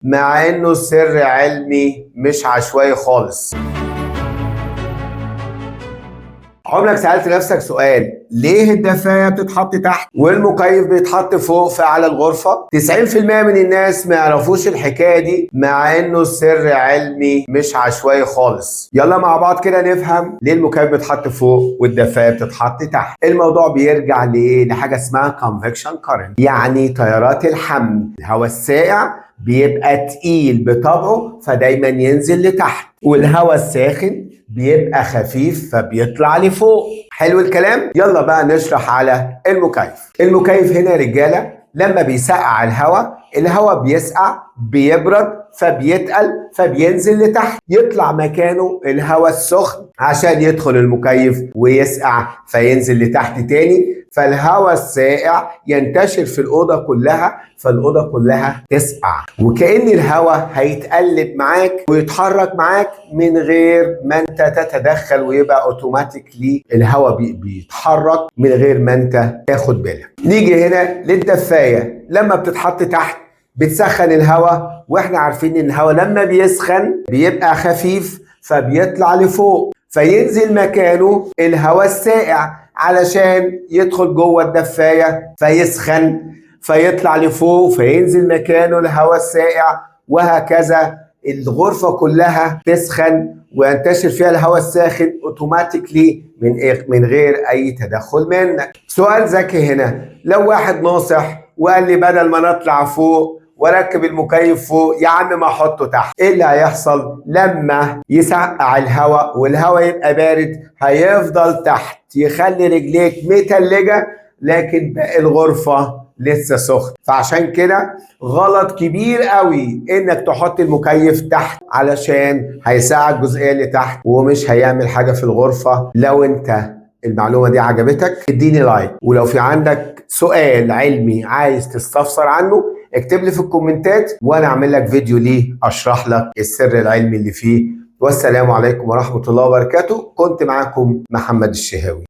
مع انه سر علمي مش عشوائي خالص. عمرك سألت نفسك سؤال ليه الدفاية بتتحط تحت والمكيف بيتحط فوق في أعلى الغرفة؟ 90% من الناس ما يعرفوش الحكاية دي، مع إنه سر علمي مش عشوائي خالص. يلا مع بعض كده نفهم ليه المكيف بيتحط فوق والدفاية بتتحط تحت. الموضوع بيرجع لحاجة اسمها convection current، يعني تيارات الحمل. الهواء الساقع بيبقى تقيل بطبعه فدايما ينزل لتحت، والهواء الساخن بيبقى خفيف فبيطلع لفوق. حلو الكلام؟ يلا بقى نشرح على المكيف. المكيف هنا يا رجاله لما بيسقع الهواء بيسقع بيبرد فبيتقل فبينزل لتحت، يطلع مكانه الهواء السخن عشان يدخل المكيف ويسقع فينزل لتحت تاني، فالهواء الساقع ينتشر في الأوضة كلها فالأوضة كلها تسقع، وكأن الهواء هيتقلب معاك ويتحرك معاك من غير ما انت تتدخل، ويبقى اوتوماتيكلي الهواء بيتحرك من غير ما انت تاخد بالك. نيجي هنا للدفاية. لما بتتحط تحت بتسخن الهواء، واحنا عارفين ان الهواء لما بيسخن بيبقى خفيف فبيطلع لفوق فينزل مكانه الهواء الساقع علشان يدخل جوه الدفاية فيسخن فيطلع لفوق فينزل مكانه الهواء الساقع، وهكذا الغرفة كلها تسخن وينتشر فيها الهواء الساخن اوتوماتيكلي من غير اي تدخل منك. سؤال ذكي هنا، لو واحد ناصح وقال لي بدل ما نطلع فوق واركب المكيف فوق يا عم ما احطه تحت، ايه اللي هيحصل؟ لما يسقع الهواء والهواء يبقى بارد هيفضل تحت يخلي رجليك متلجة لكن باقي الغرفة لسه سخن. فعشان كده غلط كبير قوي انك تحط المكيف تحت، علشان هيسقع الجزئية اللي تحت ومش هيعمل حاجة في الغرفة. لو انت المعلومة دي عجبتك اديني لايك، ولو في عندك سؤال علمي عايز تستفسر عنه اكتب لي في الكومنتات وانا اعمل لك فيديو ليه اشرح لك السر العلمي اللي فيه. والسلام عليكم ورحمة الله وبركاته. كنت معاكم محمد الشهاوي.